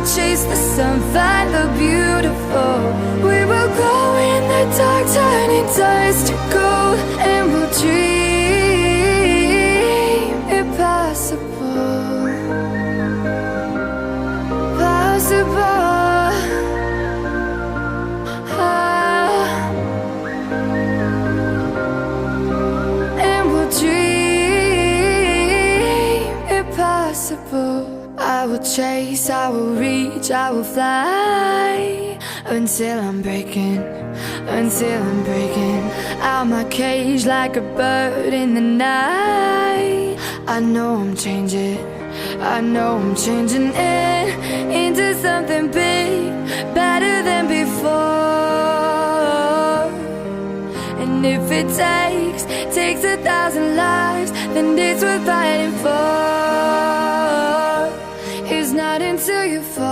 Chase the sun, find the beautiful. We will go in the dark, turning dust to gold, and we'll dream impossible, possible. And we'll dream impossible. I will chase, I will reach, I will fly until I'm breaking out my cage like a bird in the night. I know I'm changing into something big, better than before. And if it takes 1,000 lives, then it's worth fighting for.